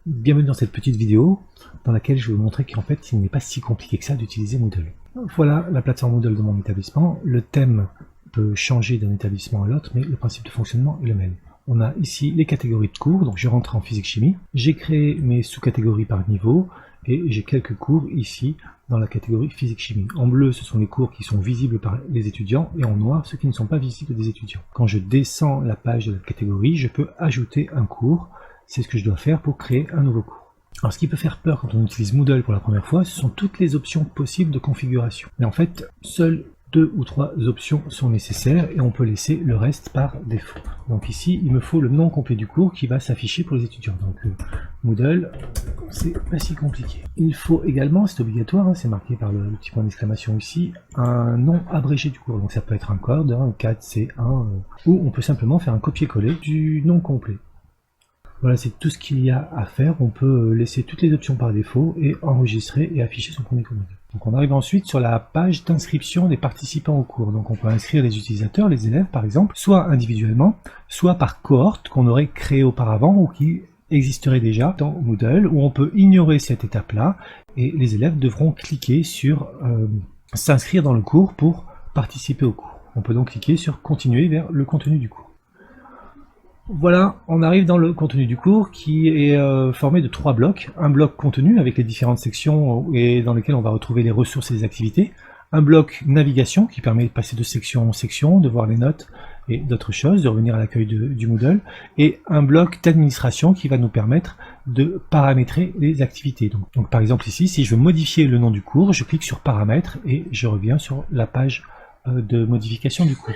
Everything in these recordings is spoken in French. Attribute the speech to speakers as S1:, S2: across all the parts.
S1: Bienvenue dans cette petite vidéo dans laquelle je vais vous montrer qu'en fait il n'est pas si compliqué que ça d'utiliser Moodle. Voilà la plateforme Moodle de mon établissement. Le thème peut changer d'un établissement à l'autre, mais le principe de fonctionnement est le même. On a ici les catégories de cours, donc je rentre en physique-chimie. J'ai créé mes sous-catégories par niveau et j'ai quelques cours ici dans la catégorie physique-chimie. En bleu, ce sont les cours qui sont visibles par les étudiants et en noir, ceux qui ne sont pas visibles des étudiants. Quand je descends la page de la catégorie, je peux ajouter un cours. C'est ce que je dois faire pour créer un nouveau cours. Alors ce qui peut faire peur quand on utilise Moodle pour la première fois, ce sont toutes les options possibles de configuration. Mais en fait, seules 2 ou 3 options sont nécessaires et on peut laisser le reste par défaut. Donc ici, il me faut le nom complet du cours qui va s'afficher pour les étudiants. Donc Moodle, c'est pas si compliqué. Il faut également, c'est obligatoire, hein, c'est marqué par le petit point d'exclamation ici, un nom abrégé du cours. Donc ça peut être un code, un 4C1, ou on peut simplement faire un copier-coller du nom complet. Voilà, c'est tout ce qu'il y a à faire. On peut laisser toutes les options par défaut et enregistrer et afficher son premier commande. Donc on arrive ensuite sur la page d'inscription des participants au cours. Donc on peut inscrire les utilisateurs, les élèves par exemple, soit individuellement, soit par cohorte qu'on aurait créé auparavant ou qui existerait déjà dans Moodle, où on peut ignorer cette étape-là et les élèves devront cliquer sur s'inscrire dans le cours pour participer au cours. On peut donc cliquer sur continuer vers le contenu du cours. Voilà, on arrive dans le contenu du cours qui est formé de 3 blocs. Un bloc contenu avec les différentes sections et dans lesquelles on va retrouver les ressources et les activités. Un bloc navigation qui permet de passer de section en section, de voir les notes et d'autres choses, de revenir à l'accueil du Moodle. Et un bloc d'administration qui va nous permettre de paramétrer les activités. Donc par exemple ici, si je veux modifier le nom du cours, je clique sur paramètres et je reviens sur la page de modification du cours.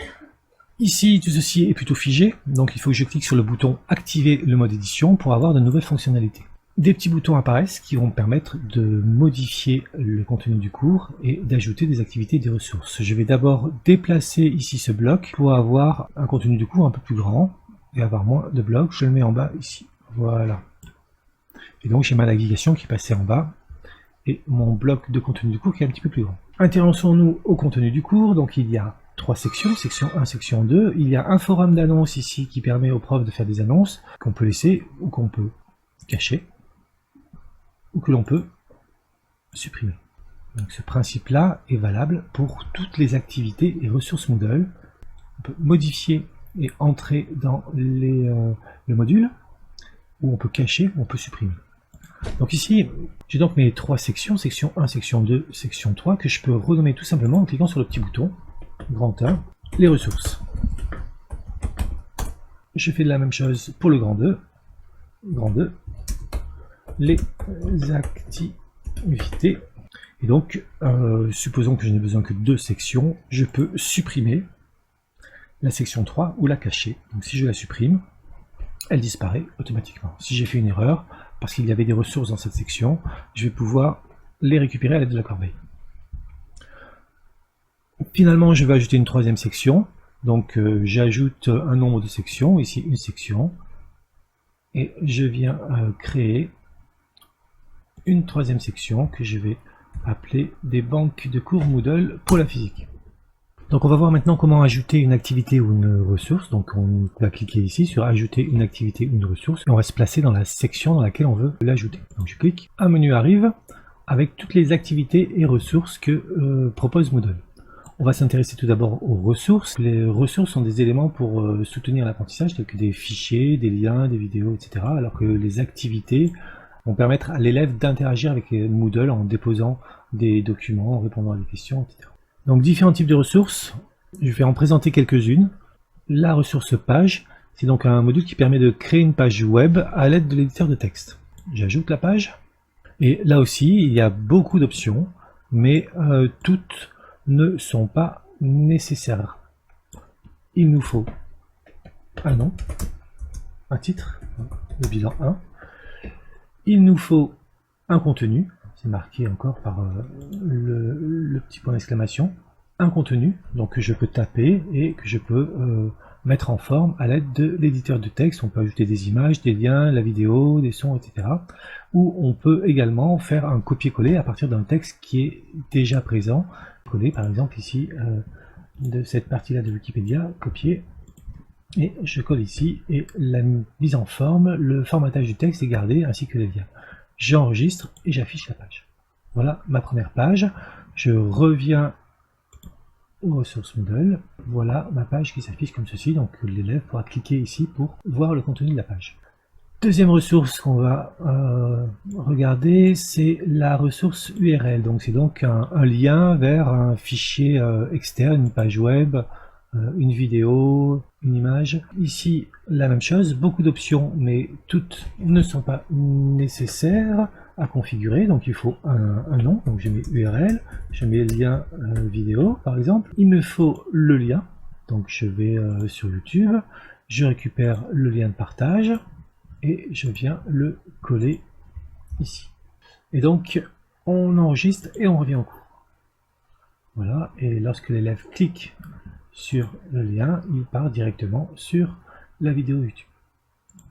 S1: Ici, tout ceci est plutôt figé, donc il faut que je clique sur le bouton « Activer le mode édition » pour avoir de nouvelles fonctionnalités. Des petits boutons apparaissent qui vont me permettre de modifier le contenu du cours et d'ajouter des activités et des ressources. Je vais d'abord déplacer ici ce bloc pour avoir un contenu du cours un peu plus grand et avoir moins de blocs. Je le mets en bas ici. Voilà. Et donc j'ai ma navigation qui est passée en bas et mon bloc de contenu du cours qui est un petit peu plus grand. Intéressons-nous au contenu du cours. Donc il y a 3 sections, section 1, section 2. Il y a un forum d'annonces ici qui permet aux profs de faire des annonces qu'on peut laisser ou qu'on peut cacher ou que l'on peut supprimer. Donc ce principe-là est valable pour toutes les activités et ressources Moodle. On peut modifier et entrer dans le module ou on peut cacher ou on peut supprimer. Donc ici, j'ai donc mes 3 sections, section 1, section 2, section 3, que je peux renommer tout simplement en cliquant sur le petit bouton grand 1, les ressources. Je fais la même chose pour le grand 2, les activités. Et donc, supposons que je n'ai besoin que 2 sections, je peux supprimer la section 3 ou la cacher. Donc si je la supprime, elle disparaît automatiquement. Si j'ai fait une erreur, parce qu'il y avait des ressources dans cette section, je vais pouvoir les récupérer à l'aide de la corbeille. Finalement, je vais ajouter une 3e section. Donc, j'ajoute un nombre de sections, ici une section. Et je viens créer une 3e section que je vais appeler des banques de cours Moodle pour la physique. Donc, on va voir maintenant comment ajouter une activité ou une ressource. Donc, on va cliquer ici sur ajouter une activité ou une ressource. Et on va se placer dans la section dans laquelle on veut l'ajouter. Donc, je clique, un menu arrive avec toutes les activités et ressources que propose Moodle. On va s'intéresser tout d'abord aux ressources. Les ressources sont des éléments pour soutenir l'apprentissage, tels que des fichiers, des liens, des vidéos, etc. Alors que les activités vont permettre à l'élève d'interagir avec Moodle en déposant des documents, en répondant à des questions, etc. Donc différents types de ressources, je vais en présenter quelques-unes. La ressource page, c'est donc un module qui permet de créer une page web à l'aide de l'éditeur de texte. J'ajoute la page, et là aussi il y a beaucoup d'options, mais toutes ne sont pas nécessaires. Il nous faut un nom, un titre, le bilan 1. Il nous faut un contenu, c'est marqué encore par le petit point d'exclamation, un contenu, donc que je peux taper et que je peux mettre en forme à l'aide de l'éditeur de texte. On peut ajouter des images, des liens, la vidéo, des sons, etc. Ou on peut également faire un copier-coller à partir d'un texte qui est déjà présent. Coller par exemple ici de cette partie-là de Wikipédia, copier et je colle ici, et la mise en forme, le formatage du texte est gardé, ainsi que les liens. J'enregistre et j'affiche la page. Voilà ma première page. Je reviens aux ressources Moodle. Voilà ma page qui s'affiche comme ceci, donc l'élève pourra cliquer ici pour voir le contenu de la page. Deuxième ressource qu'on va regarder, c'est la ressource URL. Donc c'est donc un lien vers un fichier externe, une page web, une vidéo, une image. Ici, la même chose, beaucoup d'options, mais toutes ne sont pas nécessaires à configurer. Donc il faut un nom, donc je mets URL, je mets lien vidéo par exemple. Il me faut le lien, donc je vais sur YouTube, je récupère le lien de partage, et je viens le coller ici. Et donc, on enregistre et on revient au cours. Voilà, et lorsque l'élève clique sur le lien, il part directement sur la vidéo YouTube.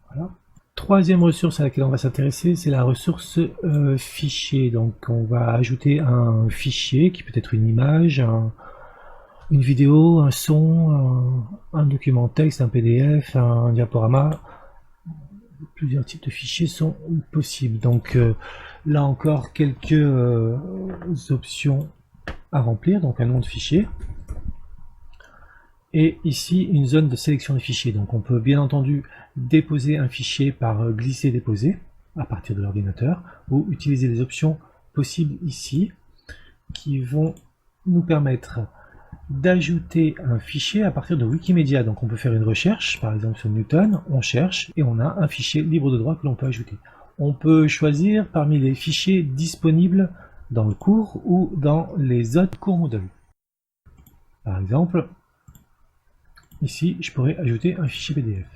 S1: Voilà. Troisième ressource à laquelle on va s'intéresser, c'est la ressource fichier. Donc, on va ajouter un fichier qui peut être une image, une vidéo, un son, un document texte, un PDF, un diaporama. Plusieurs types de fichiers sont possibles. Donc là encore quelques options à remplir, donc un nom de fichier. Et ici une zone de sélection de fichiers. Donc on peut bien entendu déposer un fichier par glisser-déposer à partir de l'ordinateur, ou utiliser les options possibles ici qui vont nous permettre d'ajouter un fichier à partir de Wikimedia. Donc on peut faire une recherche, par exemple sur Newton, on cherche et on a un fichier libre de droit que l'on peut ajouter. On peut choisir parmi les fichiers disponibles dans le cours ou dans les autres cours Moodle. Par exemple, ici je pourrais ajouter un fichier PDF.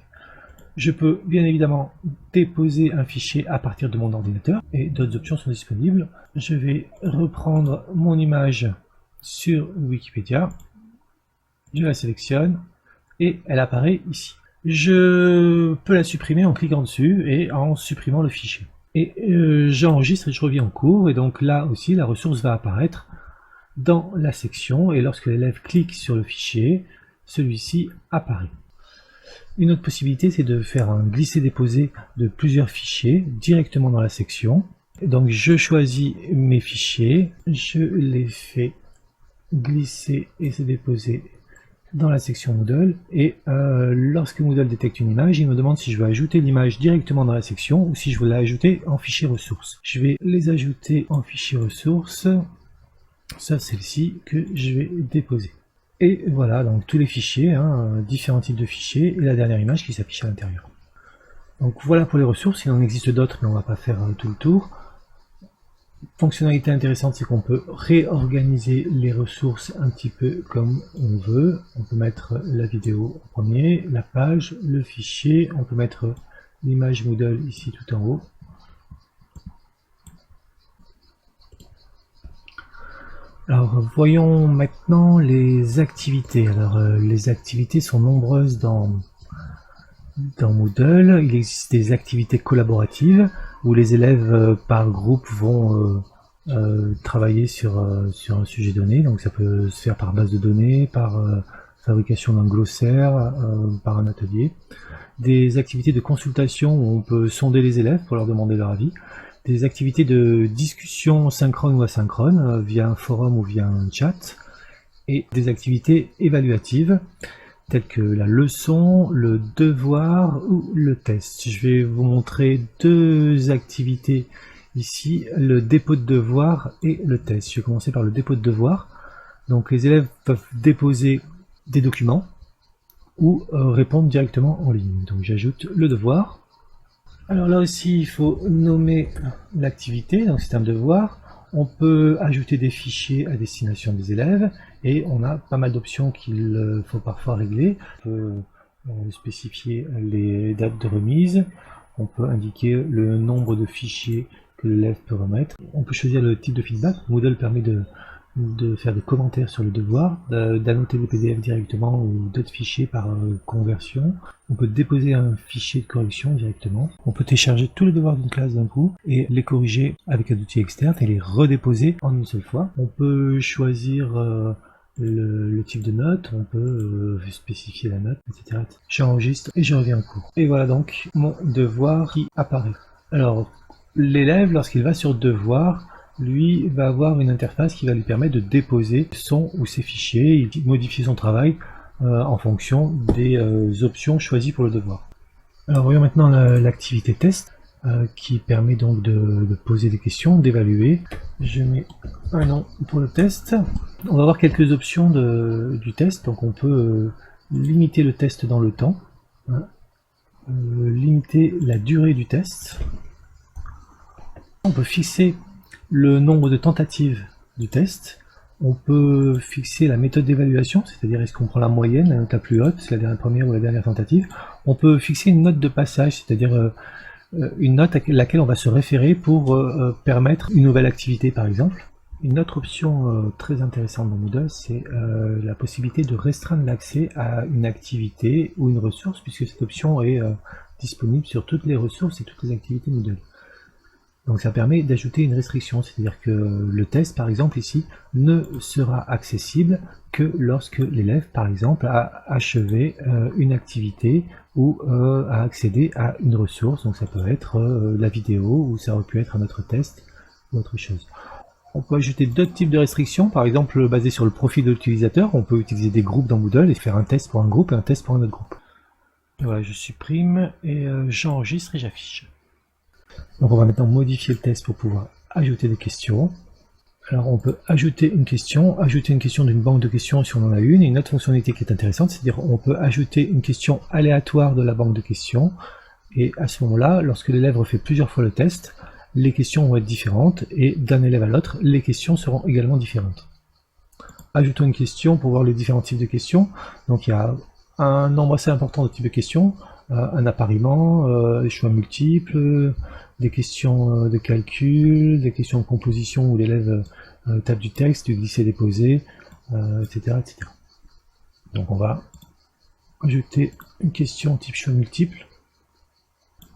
S1: Je peux bien évidemment déposer un fichier à partir de mon ordinateur et d'autres options sont disponibles. Je vais reprendre mon image sur Wikipédia, je la sélectionne et elle apparaît ici. Je peux la supprimer en cliquant dessus et en supprimant le fichier. Et j'enregistre et je reviens en cours, et donc là aussi la ressource va apparaître dans la section, et lorsque l'élève clique sur le fichier, celui-ci apparaît. Une autre possibilité, c'est de faire un glisser-déposer de plusieurs fichiers directement dans la section. Donc je choisis mes fichiers, je les fais glisser et se déposer dans la section Moodle, et lorsque Moodle détecte une image, il me demande si je veux ajouter l'image directement dans la section ou si je veux l'ajouter en fichier ressources. Je vais les ajouter en fichier ressources, ça c'est celle-ci que je vais déposer. Et voilà, donc tous les fichiers, différents types de fichiers, et la dernière image qui s'affiche à l'intérieur. Donc voilà pour les ressources, il en existe d'autres, mais on va pas faire tout le tour. Fonctionnalité intéressante, c'est qu'on peut réorganiser les ressources un petit peu comme on veut. On peut mettre la vidéo en premier, la page, le fichier, on peut mettre l'image Moodle ici tout en haut. Alors voyons maintenant les activités. Alors les activités sont nombreuses dans Moodle. Il existe des activités collaboratives où les élèves par groupe vont travailler sur un sujet donné. Donc ça peut se faire par base de données, par fabrication d'un glossaire, par un atelier. Des activités de consultation où on peut sonder les élèves pour leur demander leur avis. Des activités de discussion synchrone ou asynchrone via un forum ou via un chat. Et des activités évaluatives telles que la leçon, le devoir ou le test. Je vais vous montrer deux activités ici, le dépôt de devoir et le test. Je vais commencer par le dépôt de devoir. Donc les élèves peuvent déposer des documents ou répondre directement en ligne. Donc j'ajoute le devoir. Alors là aussi il faut nommer l'activité, donc c'est un devoir. On peut ajouter des fichiers à destination des élèves et on a pas mal d'options qu'il faut parfois régler. On peut spécifier les dates de remise, on peut indiquer le nombre de fichiers que l'élève peut remettre. On peut choisir le type de feedback. Moodle permet de faire des commentaires sur le devoir, d'annoter des PDF directement ou d'autres fichiers par conversion. On peut déposer un fichier de correction directement. On peut télécharger tous les devoirs d'une classe d'un coup et les corriger avec un outil externe et les redéposer en une seule fois. On peut choisir le type de note, on peut spécifier la note, etc. J'enregistre et je reviens en cours. Et voilà donc mon devoir qui apparaît. Alors, l'élève, lorsqu'il va sur devoir, lui va avoir une interface qui va lui permettre de déposer son ou ses fichiers, il modifie son travail en fonction des options choisies pour le devoir. Alors voyons maintenant l'activité test qui permet donc de poser des questions, d'évaluer. Je mets un nom pour le test. On va voir quelques options du test. Donc on peut limiter le test dans le temps, hein, limiter la durée du test. On peut fixer le nombre de tentatives du test. On peut fixer la méthode d'évaluation, c'est-à-dire est-ce qu'on prend la moyenne, la note la plus haute, c'est la première ou la dernière tentative. On peut fixer une note de passage, c'est-à-dire une note à laquelle on va se référer pour permettre une nouvelle activité par exemple. Une autre option très intéressante dans Moodle, c'est la possibilité de restreindre l'accès à une activité ou une ressource, puisque cette option est disponible sur toutes les ressources et toutes les activités Moodle. Donc ça permet d'ajouter une restriction, c'est-à-dire que le test, par exemple ici, ne sera accessible que lorsque l'élève, par exemple, a achevé une activité ou a accédé à une ressource. Donc ça peut être la vidéo ou ça aurait pu être un autre test ou autre chose. On peut ajouter d'autres types de restrictions, par exemple basées sur le profil de l'utilisateur. On peut utiliser des groupes dans Moodle et faire un test pour un groupe et un test pour un autre groupe. Et voilà, je supprime et j'enregistre et j'affiche. Donc on va maintenant modifier le test pour pouvoir ajouter des questions. Alors on peut ajouter une question d'une banque de questions si on en a une, et une autre fonctionnalité qui est intéressante, c'est-à-dire on peut ajouter une question aléatoire de la banque de questions, et à ce moment-là, lorsque l'élève refait plusieurs fois le test, les questions vont être différentes, et d'un élève à l'autre, les questions seront également différentes. Ajoutons une question pour voir les différents types de questions. Donc il y a un nombre assez important de types de questions, un appariement, des choix multiples, des questions de calcul, des questions de composition où l'élève tape du texte, du glisser-déposer, etc., etc. Donc on va ajouter une question type choix multiple.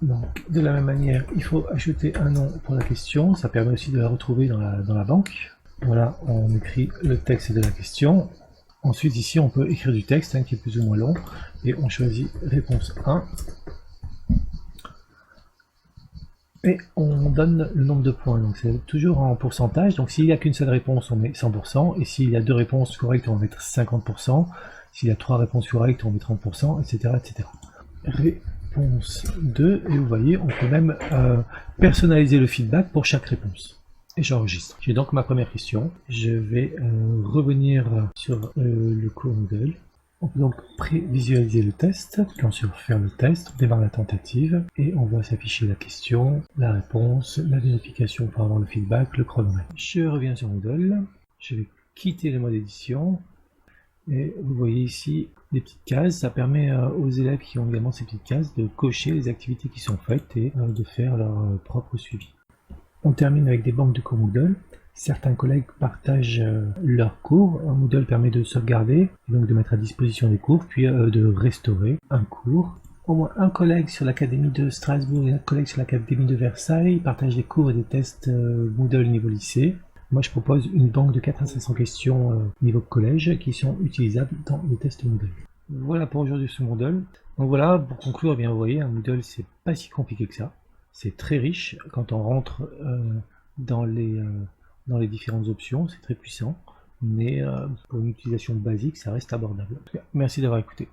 S1: Donc de la même manière, il faut ajouter un nom pour la question, ça permet aussi de la retrouver dans la banque. Voilà, on écrit le texte de la question. Ensuite ici on peut écrire du texte qui est plus ou moins long, et on choisit réponse 1. Et on donne le nombre de points, donc c'est toujours en pourcentage. Donc s'il n'y a qu'une seule réponse, on met 100%, et s'il y a 2 réponses correctes, on va mettre 50%, s'il y a 3 réponses correctes, on met 30%, etc. etc. Réponse 2, et vous voyez, on peut même personnaliser le feedback pour chaque réponse. Et j'enregistre. J'ai donc ma première question. Je vais revenir sur le cours Moodle. On peut donc prévisualiser le test. Cliquons sur faire le test, on démarre la tentative et on voit s'afficher la question, la réponse, la vérification pour avoir le feedback, le chronomètre. Je reviens sur Moodle. Je vais quitter le mode édition. Et vous voyez ici des petites cases. Ça permet aux élèves qui ont également ces petites cases de cocher les activités qui sont faites et de faire leur propre suivi. On termine avec des banques de cours Moodle. Certains collègues partagent leurs cours. Moodle permet de sauvegarder, et donc de mettre à disposition des cours, puis de restaurer un cours. Au moins un collègue sur l'Académie de Strasbourg et un collègue sur l'Académie de Versailles partagent des cours et des tests Moodle niveau lycée. Moi je propose une banque de 4 à 500 questions niveau collège qui sont utilisables dans les tests Moodle. Voilà pour aujourd'hui sur Moodle. Donc voilà, pour conclure, eh bien, vous voyez, un Moodle c'est pas si compliqué que ça. C'est très riche quand on rentre dans les différentes options, c'est très puissant, mais pour une utilisation basique, ça reste abordable. Merci d'avoir écouté.